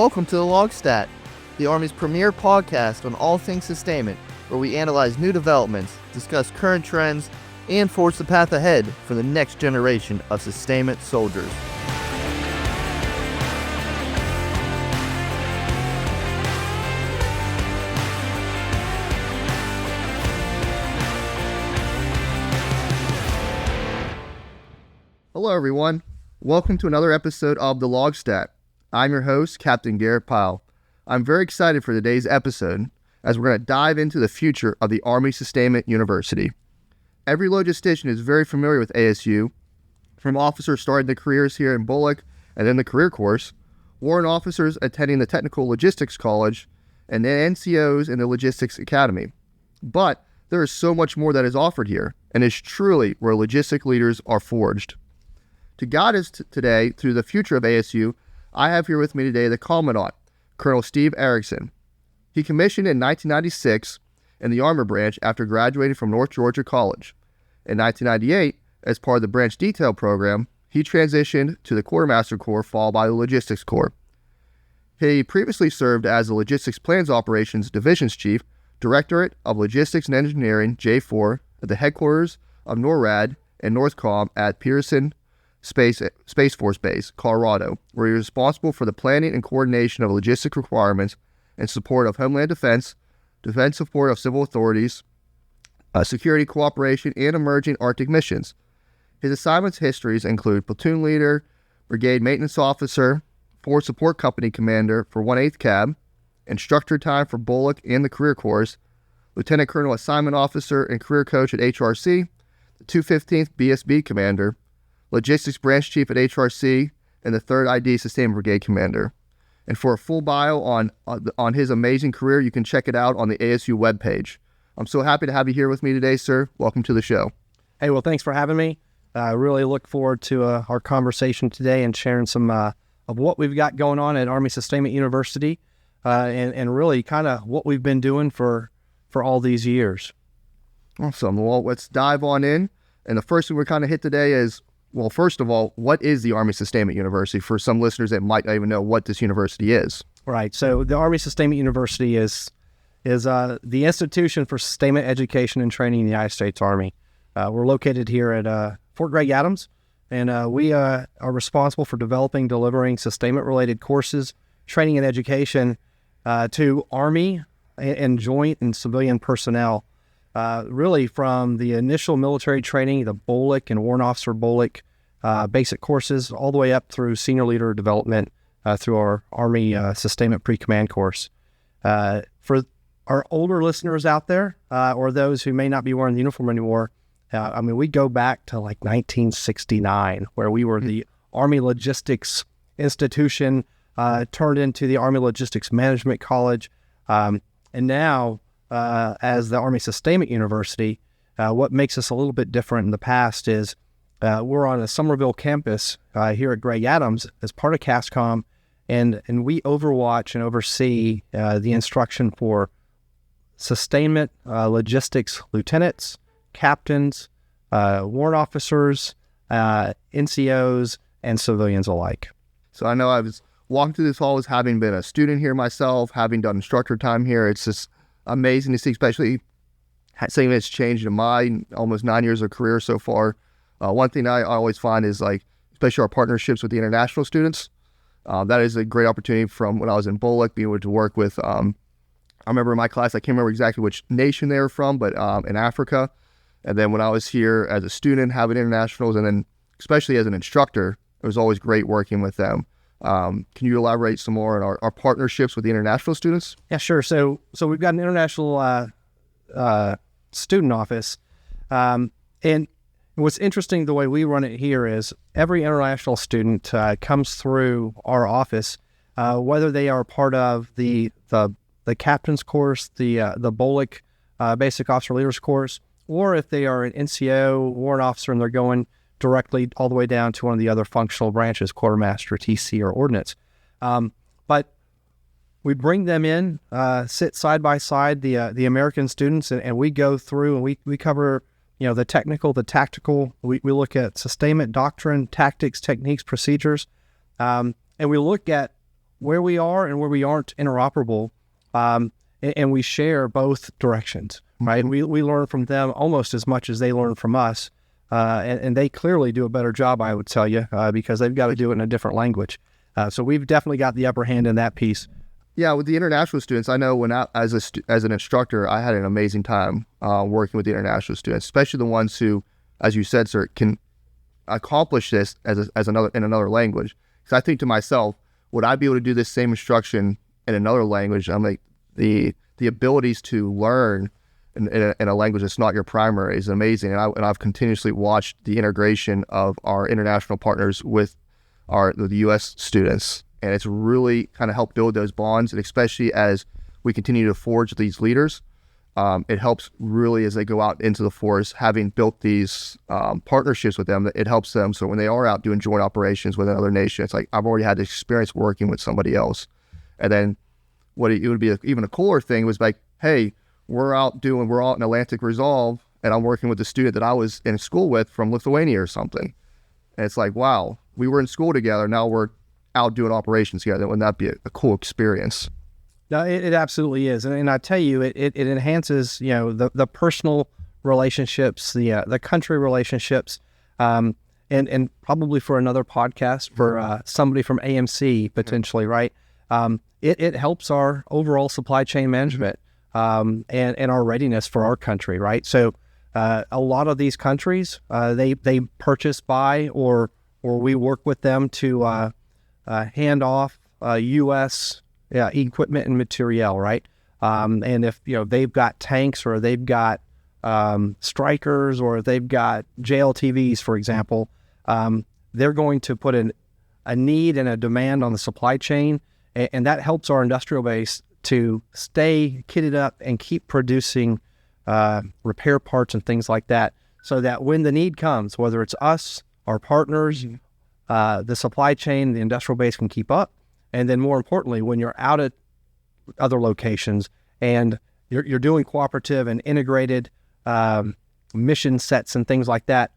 Welcome to the LOGSTAT, the Army's premier podcast on all things sustainment, where we analyze new developments, discuss current trends, and forge the path ahead for the next generation of sustainment soldiers. Hello everyone, welcome to another episode of the LOGSTAT. I'm your host, Captain Garett Pyle. I'm very excited for today's episode as we're going to dive into the future of the Army Sustainment University. Every logistician is very familiar with ASU, from officers starting their careers here in Bullock and then the career course, warrant officers attending the Technical Logistics College, and then NCOs in the Logistics Academy. But there is so much more that is offered here, and is truly where logistic leaders are forged. To guide us today through the future of ASU, I have here with me today the Commandant, COL Steve Erickson. He commissioned in 1996 in the Armor Branch after graduating from North Georgia College. In 1998, as part of the branch detail program, he transitioned to the Quartermaster Corps, followed by the Logistics Corps. He previously served as the Logistics Plans Operations Divisions Chief, Directorate of Logistics and Engineering, J4, at the headquarters of NORAD and NORTHCOM at Pearson Space Force Base, Colorado, where he was responsible for the planning and coordination of logistic requirements and support of Homeland Defense, defense support of civil authorities, security cooperation, and emerging Arctic missions. His assignments histories include platoon leader, brigade maintenance officer, forward support company commander for 1/8 Cab, instructor time for Bullock and the career course, lieutenant colonel assignment officer and career coach at HRC, the 215th BSB commander, Logistics Branch Chief at HRC, and the 3rd ID Sustainment Brigade Commander. And for a full bio on his amazing career, you can check it out on the ASU webpage. I'm so happy to have you here with me today, sir. Welcome to the show. Hey, well, thanks for having me. I really look forward to our conversation today and sharing some of what we've got going on at Army Sustainment University and really kind of what we've been doing for all these years. Awesome. Well, let's dive on in. And the first thing we're kind of hit today is, well, first of all, what is the Army Sustainment University for some listeners that might not even know what this university is? Right. So the Army Sustainment University is the institution for sustainment education and training in the United States Army. We're located here at Fort Gregg-Adams, and we are responsible for developing, delivering sustainment-related courses, training, and education to Army and joint and civilian personnel. Really from the initial military training, the Bullock and Warrant Officer Bullock basic courses, all the way up through senior leader development through our Army Sustainment Pre-Command course. For our older listeners out there, or those who may not be wearing the uniform anymore, we go back to like 1969, where we were the Army Logistics Institution, turned into the Army Logistics Management College, and now as the Army Sustainment University, what makes us a little bit different in the past is we're on a Summerville campus here at Gregg-Adams as part of CASCOM, and we overwatch and oversee the instruction for sustainment logistics lieutenants, captains, warrant officers, NCOs, and civilians alike. So I know I was walking through this hall as having been a student here myself, having done instructor time here. It's just amazing to see, especially something that's changed in my almost 9 years of career so far. One thing I always find is, like, especially our partnerships with the international students. That is a great opportunity from when I was in Bullock, being able to work with, I remember in my class, I can't remember exactly which nation they were from, but in Africa. And then when I was here as a student, having internationals, and then especially as an instructor, it was always great working with them. Can you elaborate some more on our partnerships with the international students? Yeah, sure. So we've got an international student office. And what's interesting, the way we run it here is every international student comes through our office, whether they are part of the captain's course, the Bullock Basic Officer Leaders course, or if they are an NCO warrant officer and they're going directly all the way down to one of the other functional branches, quartermaster, TC, or ordnance. But we bring them in, sit side by side, the American students, and we go through and we cover, the technical, the tactical. We look at sustainment doctrine, tactics, techniques, procedures, and we look at where we are and where we aren't interoperable, and we share both directions, right? We learn from them almost as much as they learn from us, and they clearly do a better job, I would tell you, because they've got to do it in a different language. So we've definitely got the upper hand in that piece. Yeah, with the international students, I know when as an instructor, I had an amazing time working with the international students, especially the ones who, as you said, sir, can accomplish this as another language. Because I think to myself, would I be able to do this same instruction in another language? I'm like, the abilities to learn in a language that's not your primary is amazing, and I've continuously watched the integration of our international partners with the U.S. students. And it's really kind of helped build those bonds. And especially as we continue to forge these leaders, it helps really as they go out into the force, having built these partnerships with them, it helps them. So when they are out doing joint operations with another nation, it's like, I've already had the experience working with somebody else. And then what it would be even a cooler thing was like, hey, we're out in Atlantic Resolve, and I'm working with a student that I was in school with from Lithuania or something. And it's like, wow, we were in school together. Now we're out doing operations together. Wouldn't that be a cool experience? No, it absolutely is, and I tell you, it enhances the personal relationships, the country relationships, and probably for another podcast for somebody from AMC potentially, right? It helps our overall supply chain management and our readiness for our country, right? So a lot of these countries they purchase by or we work with them to hand off U.S. Equipment and material, right? And if they've got tanks or they've got strikers or they've got JLTVs, for example, they're going to put a need and a demand on the supply chain, and that helps our industrial base to stay kitted up and keep producing repair parts and things like that, so that when the need comes, whether it's us, our partners, the supply chain, the industrial base can keep up. And then more importantly, when you're out at other locations and you're doing cooperative and integrated mission sets and things like that,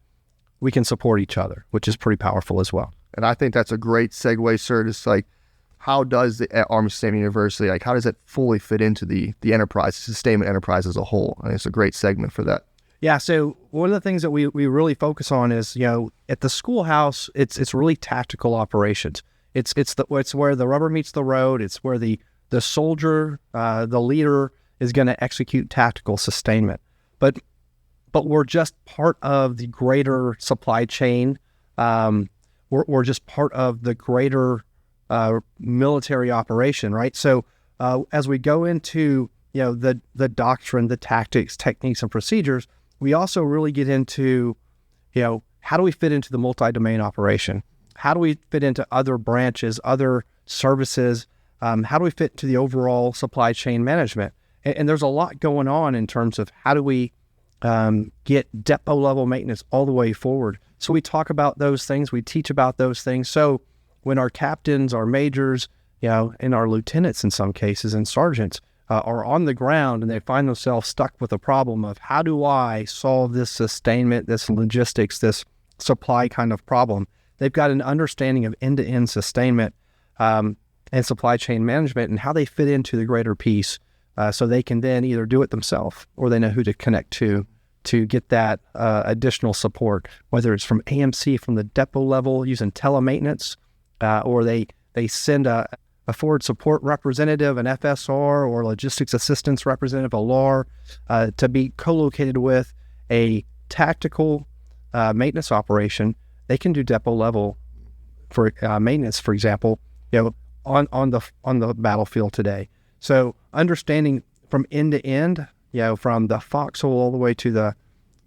we can support each other, which is pretty powerful as well. And I think that's a great segue, sir. Just like, how does the Army Sustainment University, like, how does it fully fit into the enterprise, the sustainment enterprise as a whole? I think it's a great segment for that. Yeah, so one of the things that we really focus on is, at the schoolhouse, it's really tactical operations. It's where the rubber meets the road. It's where the soldier, the leader, is going to execute tactical sustainment. But we're just part of the greater supply chain. We're just part of the greater military operation, right? So as we go into the doctrine, the tactics, techniques, and procedures, we also really get into, how do we fit into the multi-domain operation? How do we fit into other branches, other services? How do we fit into the overall supply chain management? And there's a lot going on in terms of how do we get depot level maintenance all the way forward. So we talk about those things, we teach about those things. So when our captains, our majors, and our lieutenants in some cases, and sergeants, are on the ground and they find themselves stuck with a problem of how do I solve this sustainment, this logistics, this supply kind of problem, they've got an understanding of end-to-end sustainment and supply chain management and how they fit into the greater piece, so they can then either do it themselves or they know who to connect to get that additional support, whether it's from AMC, from the depot level using telemaintenance, or they send a forward support representative, an FSR, or logistics assistance representative, a LAR, to be co-located with a tactical maintenance operation. They can do depot level for maintenance, for example, on the battlefield today. So understanding from end to end, from the foxhole all the way to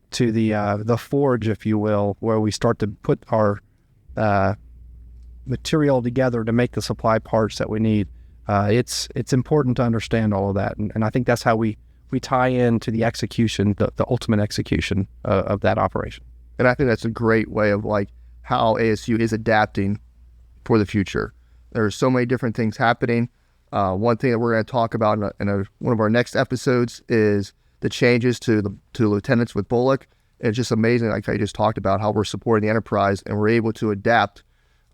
the forge, if you will, where we start to put our material together to make the supply parts that we need. It's important to understand all of that, and I think that's how we tie into the execution, the ultimate execution of that operation. And I think that's a great way of like how ASU is adapting for the future. There are so many different things happening. One thing that we're going to talk about in one of our next episodes is the changes to lieutenants with Bullock. It's just amazing, like I just talked about, how we're supporting the enterprise and we're able to adapt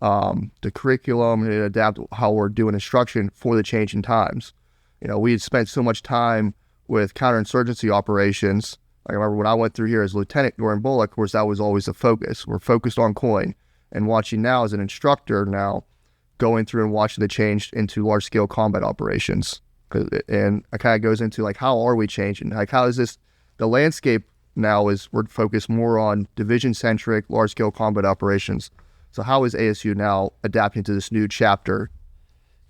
the curriculum and adapt how we're doing instruction for the changing times. We had spent so much time with counterinsurgency operations. I remember when I went through here as lieutenant during Bullock, of course, that was always the focus. We're focused on coin, and watching now as an instructor now, going through and watching the change into large-scale combat operations. And it kind of goes into like, how are we changing? Like, how is this, the landscape now is we're focused more on division-centric, large-scale combat operations. So how is ASU now adapting to this new chapter?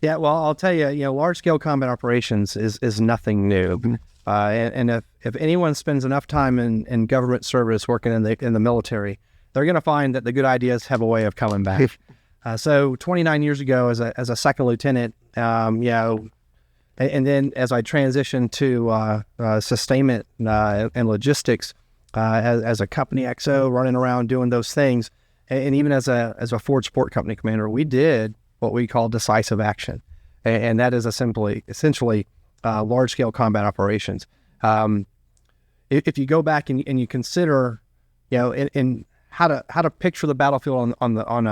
Yeah, well, I'll tell you, large-scale combat operations is nothing new. Mm-hmm. And if anyone spends enough time in government service working in the military, they're going to find that the good ideas have a way of coming back. So 29 years ago, as a second lieutenant, and then as I transitioned to sustainment and logistics as a company XO, running around doing those things, and even as a Ford Sport Company commander, we did what we call decisive action, and that is essentially large-scale combat operations. If you go back and you consider, in how to picture the battlefield on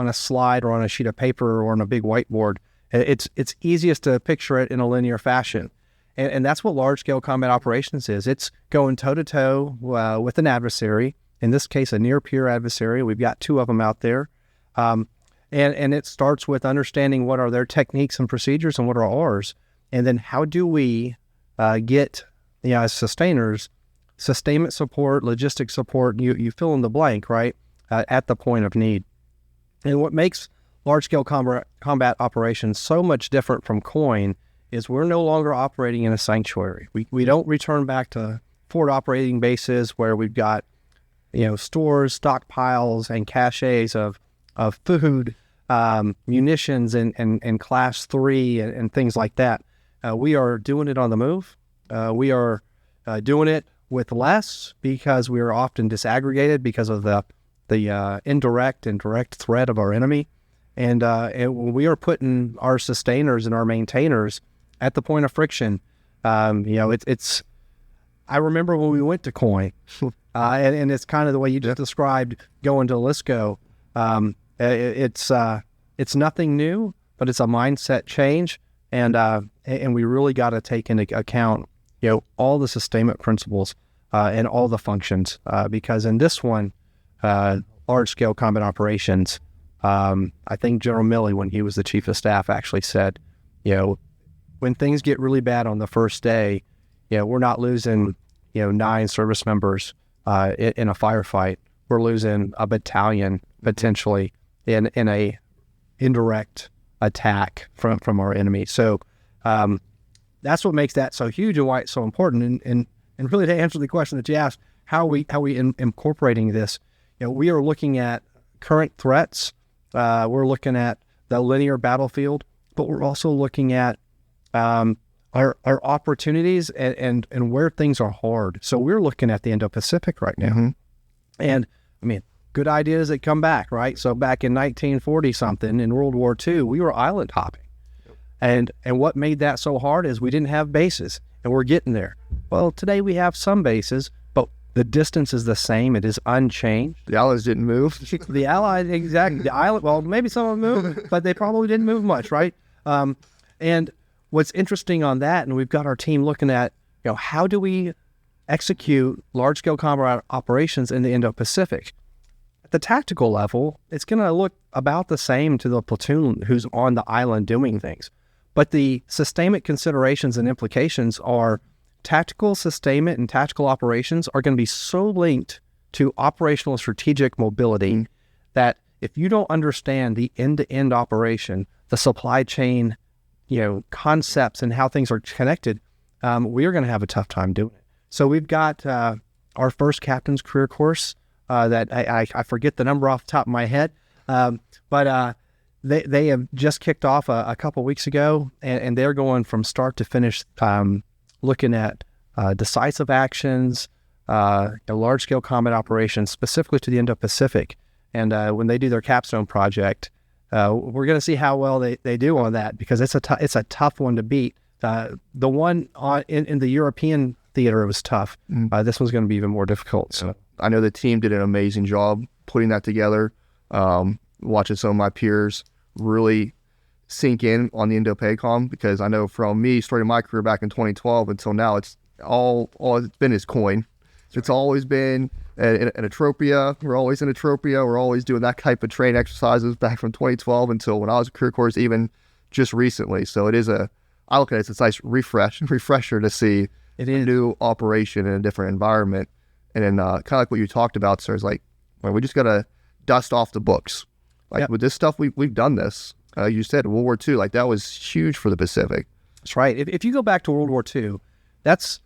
a slide or on a sheet of paper or on a big whiteboard, it's easiest to picture it in a linear fashion, and that's what large-scale combat operations is. It's going toe-to-toe with an adversary. In this case, a near-peer adversary. We've got two of them out there. And it starts with understanding what are their techniques and procedures and what are ours. And then how do we get, as sustainers, sustainment support, logistics support, you fill in the blank, right, at the point of need. And what makes large-scale combat operations so much different from COIN is we're no longer operating in a sanctuary. We don't return back to forward operating bases where we've got stores, stockpiles, and caches of food, munitions, and class 3 and things like that. We are doing it on the move. We are doing it with less because we are often disaggregated because of the indirect and direct threat of our enemy. And we are putting our sustainers and our maintainers at the point of friction. It's I remember when we went to COIN, and it's kind of the way you just described going to LSCO. It's nothing new, but it's a mindset change, and we really got to take into account all the sustainment principles and all the functions because in this one, large scale combat operations, I think General Milley, when he was the chief of staff, actually said, when things get really bad on the first day, we're not losing 9 service members in a firefight. We're losing a battalion potentially in a indirect attack from our enemy. So that's what makes that so huge and why it's so important. And really to answer the question that you asked, how are we incorporating this? We are looking at current threats. We're looking at the linear battlefield, but we're also looking at our opportunities and where things are hard. So we're looking at the Indo-Pacific right now. Mm-hmm. And I mean, good ideas that come back, right? So back in 1940 something in World War II, we were island hopping. And what made that so hard is we didn't have bases, and we're getting there. Well, today we have some bases, but the distance is the same. It is unchanged. The Allies didn't move. The Allies, exactly. The island, well, maybe some of them moved, but they probably didn't move much, right? And what's interesting on that, and we've got our team looking at, how do we execute large-scale combat operations in the Indo-Pacific? At the tactical level, it's going to look about the same to the platoon who's on the island doing things. But the sustainment considerations and implications are tactical sustainment and tactical operations are going to be so linked to operational strategic mobility that if you don't understand the end-to-end operation, the supply chain, concepts and how things are connected, we are going to have a tough time doing it. So we've got our first captain's career course that I forget the number off the top of my head, but they have just kicked off a couple weeks ago, and they're going from start to finish, looking at decisive actions, large-scale combat operations, specifically to the Indo-Pacific. And when they do their capstone project, we're going to see how well they do on that, because it's a tough one to beat. The one in the European theater was tough. This one's going to be even more difficult. So I know the team did an amazing job putting that together. watching some of my peers really sink in on the INDOPACOM, because I know from me starting my career back in 2012 until now, it's all it's been is coin. It's always been an atropia. We're always in atropia. We're always doing that type of train exercises back from 2012 until when I was a career course, even just recently. So it is I look at it as a nice refresher to see a new operation in a different environment. And then kind of like what you talked about, sir, is like, well, we just got to dust off the books. Like with this stuff, we've done this. You said World War II, like that was huge for the Pacific. That's right. If you go back to World War II, that's,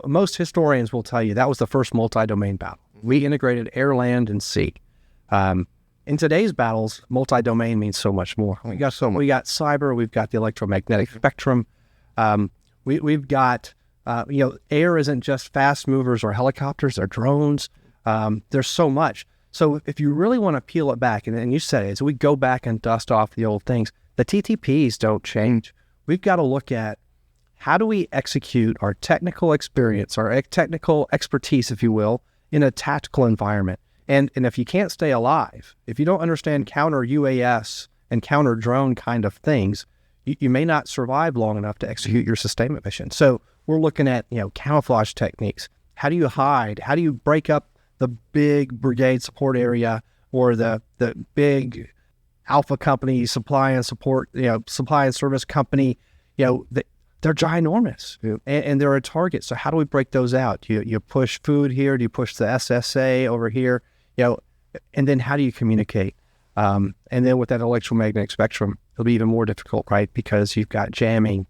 most historians will tell you that was the first multi-domain battle. We integrated air, land, and sea. In today's battles, multi-domain means so much more. We got cyber, we've got the electromagnetic spectrum. We've got, air isn't just fast movers or helicopters, they're drones. There's so much. So if you really want to peel it back, and you said it, as we go back and dust off the old things, the TTPs don't change. We've got to look at how do we execute our technical experience, our technical expertise, if you will, in a tactical environment. And if you can't stay alive, if you don't understand counter UAS and counter drone kind of things, you may not survive long enough to execute your sustainment mission. So we're looking at, camouflage techniques. How do you hide? How do you break up the big brigade support area or the big alpha company, supply and service company? They're ginormous, and they're a target. So how do we break those out? You push food here, do you push the SSA over here? And then how do you communicate? And then with that electromagnetic spectrum, it'll be even more difficult, right? Because you've got jamming.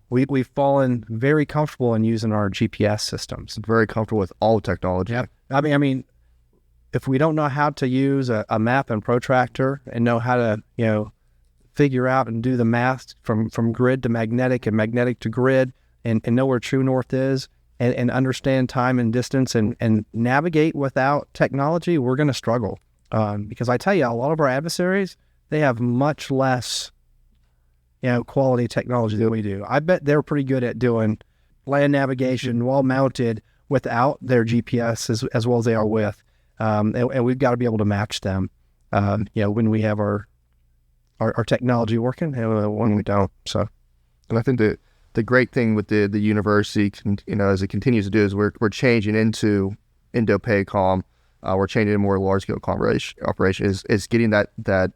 We've fallen very comfortable in using our GPS systems. Very comfortable with all technology. Yeah. I mean, if we don't know how to use a map and protractor and know how to, figure out and do the math from grid to magnetic and magnetic to grid and know where true north is and understand time and distance and navigate without technology, we're going to struggle. Because I tell you, a lot of our adversaries, they have much less, quality technology than we do. I bet they're pretty good at doing land navigation, wall mounted, without their GPS as well as they are with. And we've got to be able to match them, when we have our technology working and when we don't. So, and I think the great thing with the university, as it continues to do, is we're changing into INDOPACOM. We're changing to more large-scale operation is getting that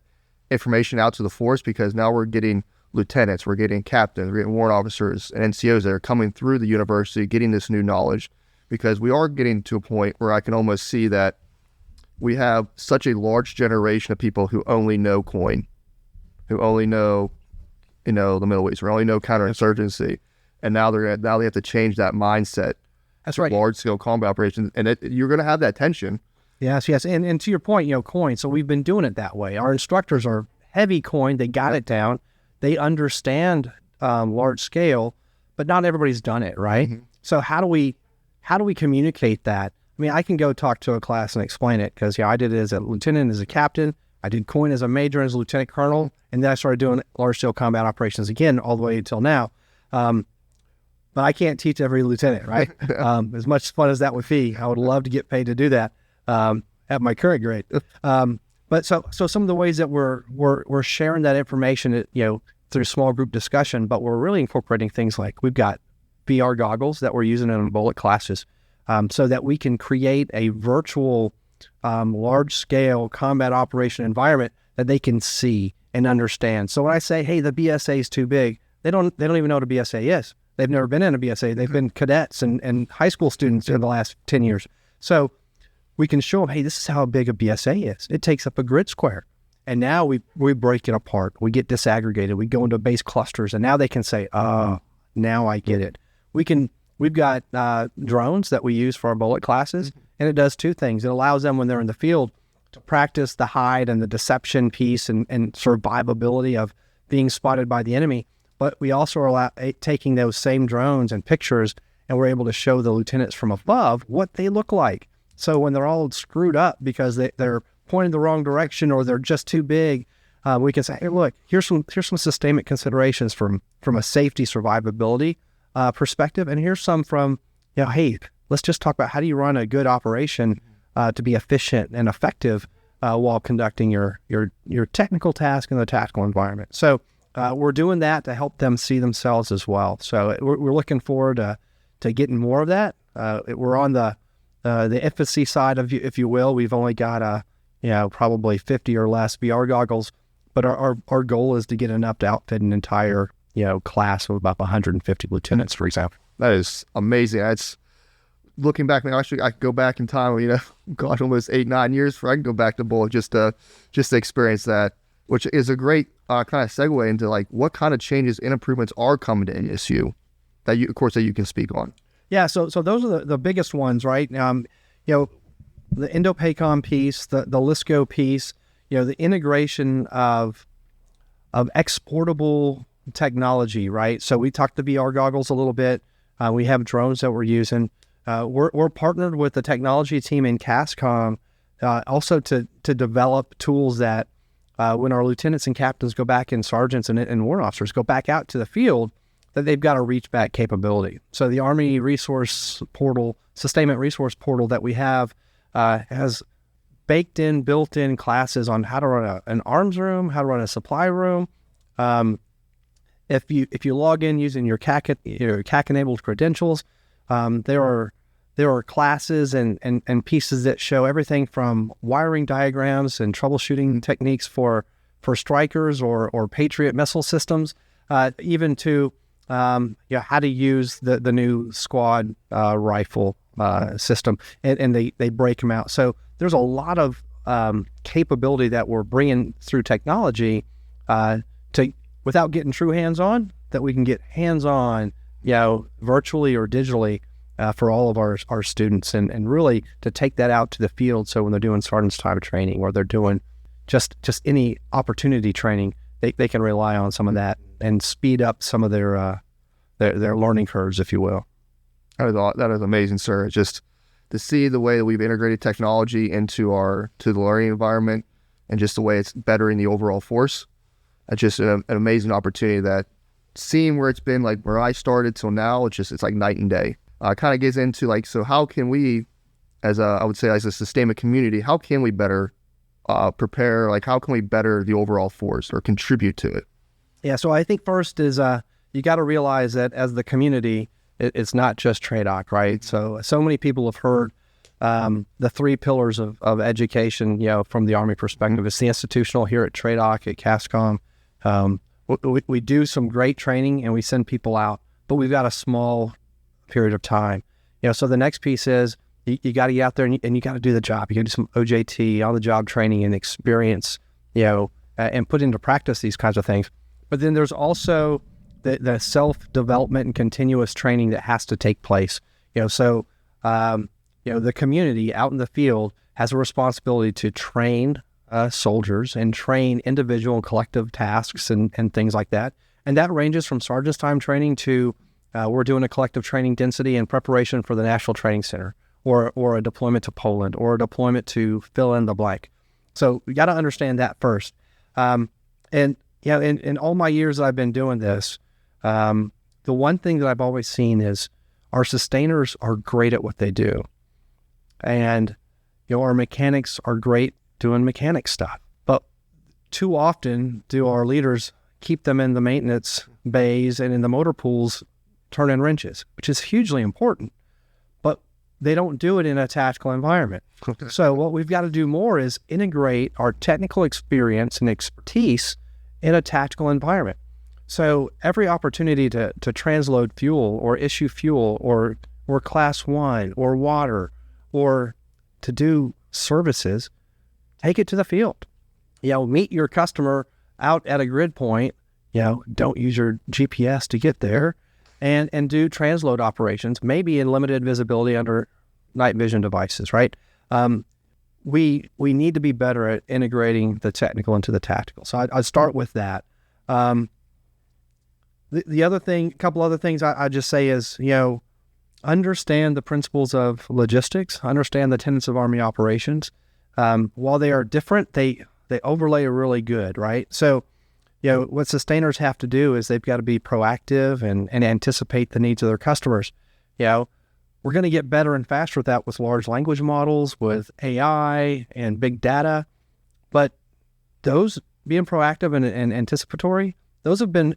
information out to the force, because now we're getting lieutenants, we're getting captains, we're getting warrant officers and NCOs that are coming through the university, getting this new knowledge, because we are getting to a point where I can almost see that we have such a large generation of people who only know coin, who only know, the Middle East, or only know counterinsurgency, and now they have to change that mindset. That's right. Large-scale combat operations, and you're going to have that tension. Yes. And to your point, coin. So we've been doing it that way. Our instructors are heavy coin. They got it down. They understand large scale, but not everybody's done it, right? Mm-hmm. So how do we communicate that? I mean, I can go talk to a class and explain it, because I did it as a lieutenant, as a captain. I did coin as a major, as a lieutenant colonel, and then I started doing large-scale combat operations again all the way until now. But I can't teach every lieutenant, right? As much fun as that would be, I would love to get paid to do that at my current grade. But so some of the ways that we're sharing that information, through small group discussion, but we're really incorporating things like we've got VR goggles that we're using in bullet classes, so that we can create a virtual large-scale combat operation environment that they can see and understand. So when I say, hey, the BSA is too big, they don't even know what a BSA is. They've never been in a BSA. They've been cadets and high school students in the last 10 years. So we can show them, hey, this is how big a BSA is. It takes up a grid square. And now we break it apart. We get disaggregated. We go into base clusters, and now they can say, oh, now I get it. We've got drones that we use for our bullet classes, and it does two things. It allows them, when they're in the field, to practice the hide and the deception piece and survivability of being spotted by the enemy. But we also are taking those same drones and pictures, and we're able to show the lieutenants from above what they look like. So when they're all screwed up because they're pointing the wrong direction or they're just too big, we can say, hey, look, here's some sustainment considerations from a safety survivability perspective, and here's some from, hey, let's just talk about how do you run a good operation to be efficient and effective while conducting your technical task in the tactical environment. So we're doing that to help them see themselves as well. So we're looking forward to getting more of that. We're on the infancy side of, if you will. We've only got probably 50 or less VR goggles, but our goal is to get enough to outfit an entire class of about 150 lieutenants, for example. That is amazing. That's looking back. Actually, I could go back in time. God, almost 8-9 years before I can go back to Bull just to experience that, which is a great kind of segue into like what kind of changes and improvements are coming to ASU that you can speak on. Yeah, so those are the biggest ones, right? The Indo-PACOM piece, the LISCO piece, the integration of exportable technology, right? So we talked the VR goggles a little bit. We have drones that we're using. We're partnered with the technology team in CASCOM also to develop tools that when our lieutenants and captains go back, and sergeants and warrant officers go back out to the field, that they've got a reach back capability. So the Army Resource Portal, Sustainment Resource Portal that we have has built-in classes on how to run an arms room, how to run a supply room. If you log in using your CAC-enabled credentials, there are classes and pieces that show everything from wiring diagrams and troubleshooting techniques for Strikers or Patriot missile systems, even to how to use the new squad rifle system, and they break them out. So there's a lot of capability that we're bringing through technology to, without getting true hands-on, that we can get hands-on, virtually or digitally for all of our students, and really to take that out to the field. So when they're doing sergeant's time training, or they're doing just any opportunity training, they can rely on some of that and speed up some of their learning curves, if you will. That is amazing, sir. It's just to see the way that we've integrated technology into the learning environment, and just the way it's bettering the overall force. It's just an amazing opportunity that, seeing where it's been, like where I started till now, it's like night and day. Kind of gets into like, so how can we, as a sustainment community, how can we better prepare? Like, how can we better the overall force or contribute to it? Yeah. So I think first is you got to realize that as the community, it's not just TRADOC, right? So many people have heard the three pillars of education, from the Army perspective. It's the institutional here at TRADOC, at CASCOM. We do some great training and we send people out, but we've got a small period of time. So the next piece is you got to get out there and you got to do the job. You got to do some OJT, on the job training and experience, and put into practice these kinds of things. But then there's also the self-development and continuous training that has to take place. The community out in the field has a responsibility to train soldiers and train individual and collective tasks and things like that. And that ranges from sergeant's time training to we're doing a collective training density in preparation for the National Training Center, or a deployment to Poland, or a deployment to fill in the blank. So we got to understand that first. In all my years that I've been doing this, the one thing that I've always seen is our sustainers are great at what they do. And, our mechanics are great doing mechanic stuff. But too often do our leaders keep them in the maintenance bays and in the motor pools turning wrenches, which is hugely important. But they don't do it in a tactical environment. So what we've got to do more is integrate our technical experience and expertise in a tactical environment. So every opportunity to transload fuel or issue fuel or class 1 or water or to do services, take it to the field. Meet your customer out at a grid point. Don't use your GPS to get there, and do transload operations, maybe in limited visibility under night vision devices, right? We need to be better at integrating the technical into the tactical. So I'd start with that. The other thing, a couple other things I just say is, understand the principles of logistics, understand the tenets of Army operations. While they are different, they overlay really good, right? So, what sustainers have to do is they've got to be proactive and anticipate the needs of their customers. We're going to get better and faster with that with large language models, with AI and big data. But those being proactive and anticipatory, those have been,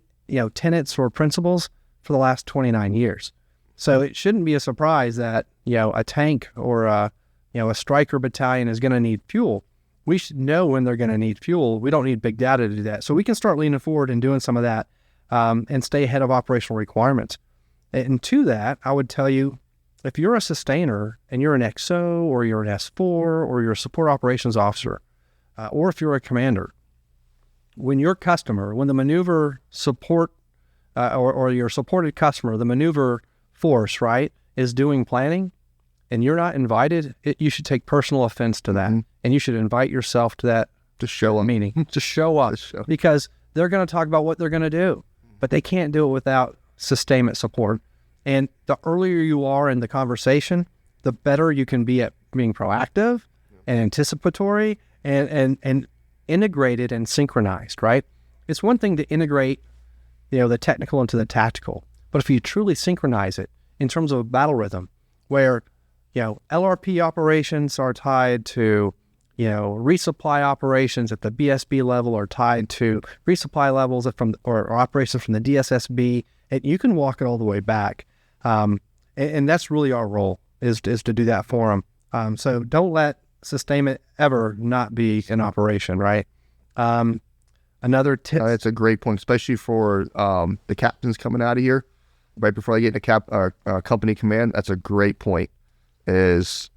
tenets or principles for the last 29 years. So it shouldn't be a surprise that, a tank or a striker battalion is going to need fuel. We should know when they're going to need fuel. We don't need big data to do that. So we can start leaning forward and doing some of that and stay ahead of operational requirements. And to that, I would tell you, if you're a sustainer and you're an XO or you're an S4 or you're a support operations officer, or if you're a commander, when the maneuver support or your supported customer, the maneuver force, right, is doing planning and you're not invited, you should take personal offense to that. And you should invite yourself to that To show up. meeting, to show up, because they're going to talk about what they're going to do, but they can't do it without sustainment support. And the earlier you are in the conversation, the better you can be at being proactive and anticipatory and integrated and synchronized, right? It's one thing to integrate, the technical into the tactical, but if you truly synchronize it in terms of a battle rhythm where, LRP operations are tied to, resupply operations at the BSB level are tied to resupply levels or operations from the DSSB, and you can walk it all the way back. And that's really our role is to do that for them. So don't let sustainment ever not be an operation, right? Another tip. That's a great point, especially for the captains coming out of here right before they get into company command. That's a great point. Is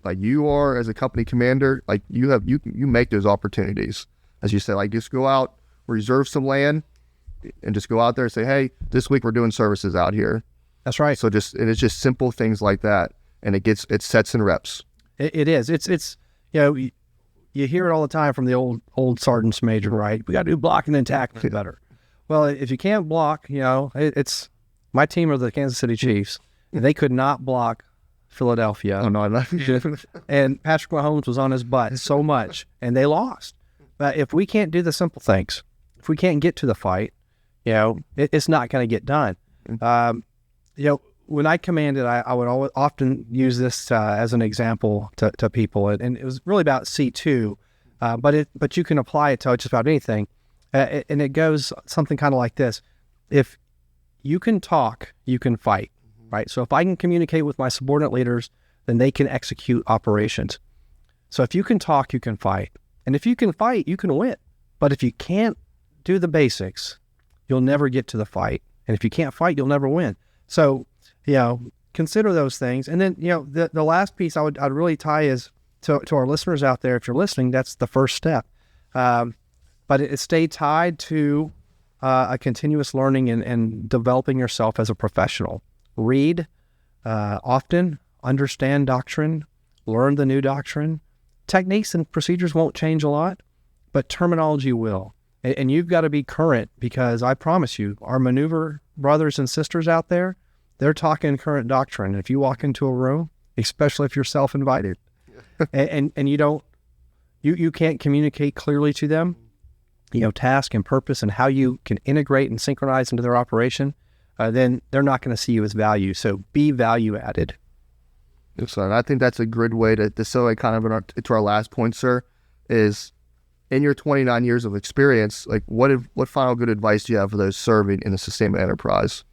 like you are as a company commander, like you make those opportunities, as you said, like just go out, reserve some land, and just go out there and say, hey, this week we're doing services out here. That's right. So it's just simple things like that, and it sets and reps. It is. It's you hear it all the time from the old sergeants major, right? We got to do blocking and tackling better. Well, if you can't block, it's my team are the Kansas City Chiefs, and they could not block Philadelphia. Oh no, and Patrick Mahomes was on his butt so much, and they lost. But if we can't do the simple things, if we can't get to the fight, it's not going to get done. When I commanded, I would often use this as an example to people, and it was really about C2, but you can apply it to just about anything, and it goes something kind of like this: if you can talk, you can fight, right? So if I can communicate with my subordinate leaders, then they can execute operations. So if you can talk, you can fight, and if you can fight, you can win. But if you can't do the basics, you'll never get to the fight, and if you can't fight, you'll never win. So consider those things. And then, the last piece I'd really tie is to our listeners out there. If you're listening, that's the first step. But it stay tied to a continuous learning and developing yourself as a professional. Read often, understand doctrine, learn the new doctrine. Techniques and procedures won't change a lot, but terminology will. And you've got to be current, because I promise you, our maneuver brothers and sisters out there, they're talking current doctrine. If you walk into a room, especially if you're self-invited, and you can't communicate clearly to them, task and purpose and how you can integrate and synchronize into their operation, then they're not going to see you as value. So be value added. So I think that's a good way to segue kind of to our last point, sir, is in your 29 years of experience, like what final good advice do you have for those serving in the sustainment enterprise?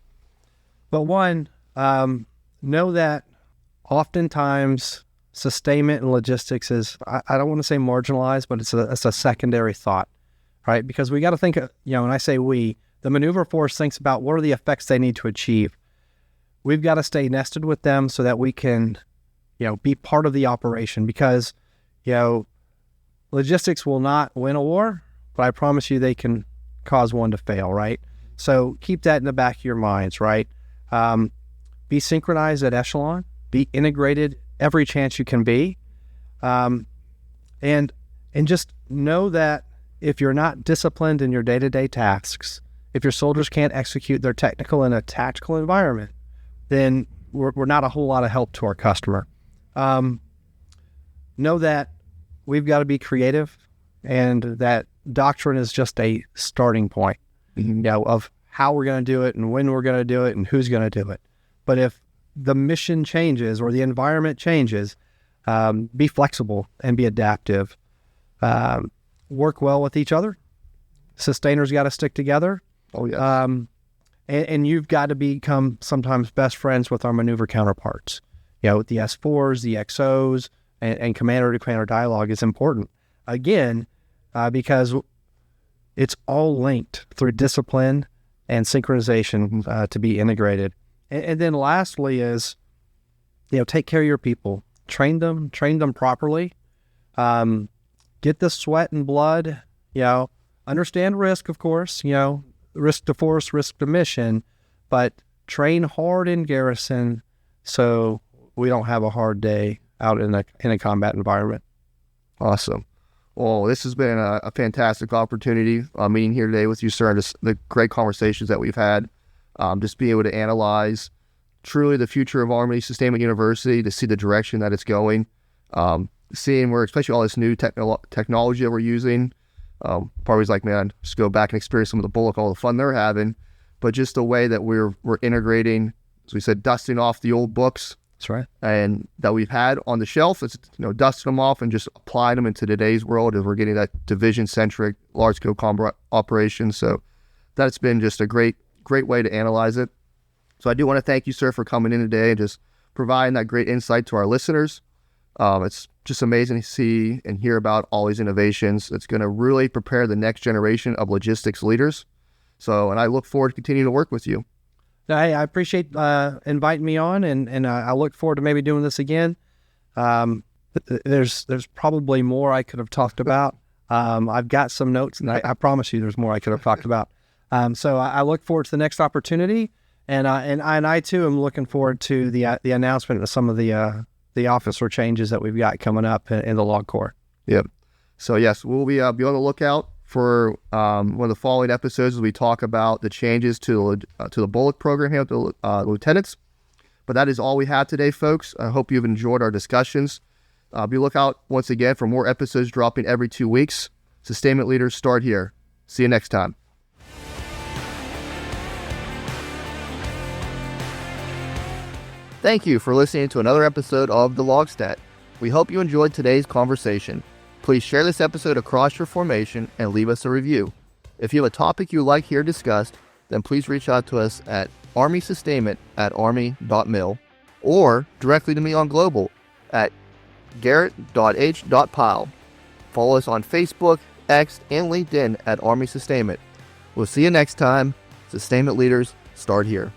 But one, know that oftentimes sustainment and logistics is, I don't want to say marginalized, but it's a secondary thought, right? Because we got to think, when I say we, the maneuver force thinks about what are the effects they need to achieve. We've got to stay nested with them so that we can, be part of the operation, because, logistics will not win a war, but I promise you they can cause one to fail, right? So keep that in the back of your minds, right? Be synchronized at echelon, be integrated every chance you can be. And just know that if you're not disciplined in your day-to-day tasks, if your soldiers can't execute their technical in a tactical environment, then we're not a whole lot of help to our customer. Know that we've got to be creative, and that doctrine is just a starting point, of how we're going to do it and when we're going to do it and who's going to do it. But if the mission changes or the environment changes, be flexible and be adaptive. work well with each other. Sustainers got to stick together. Oh, yes. And you've got to become sometimes best friends with our maneuver counterparts. With the S4s, the XOs, and commander-to-commander dialogue is important. Again, because it's all linked through discipline and synchronization to be integrated. And then lastly is, take care of your people. Train them properly. Get the sweat and blood, understand risk, of course, risk to force, risk to mission, but train hard in garrison so we don't have a hard day out in a combat environment. Awesome. Well, this has been a fantastic opportunity meeting here today with you, sir. Just the great conversations that we've had, just being able to analyze truly the future of Army Sustainment University, to see the direction that it's going, seeing where, especially all this new technology that we're using. Party's like, man, just go back and experience some of the Bullock, all the fun they're having, but just the way that we're integrating, as we said, dusting off the old books. That's right. And that we've had on the shelf, it's dusting them off and just applying them into today's world as we're getting that division-centric, large-scale combat operation. So that's been just a great way to analyze it. So I do want to thank you, sir, for coming in today and just providing that great insight to our listeners. It's just amazing to see and hear about all these innovations. It's going to really prepare the next generation of logistics leaders. So, and I look forward to continuing to work with you. I appreciate inviting me on, and I look forward to maybe doing this again. There's probably more I could have talked about. I've got some notes, and I promise you there's more I could have talked about. So I look forward to the next opportunity, and I too am looking forward to the announcement of some of the officer changes that we've got coming up in the Log Corps. Yep. So yes, we'll be on the lookout for one of the following episodes as we talk about the changes to the Bullock program here with the lieutenants. But that is all we have today, folks. I hope you've enjoyed our discussions. Be lookout once again for more episodes dropping every 2 weeks. Sustainment leaders start here. See you next time. Thank you for listening to another episode of the LOGSTAT. We hope you enjoyed today's conversation. Please share this episode across your formation and leave us a review. If you have a topic you'd like here discussed, then please reach out to us at armysustainment@army.mil or directly to me on Global at garett.h.pyle. Follow us on Facebook, X, and LinkedIn at Army Sustainment. We'll see you next time. Sustainment leaders start here.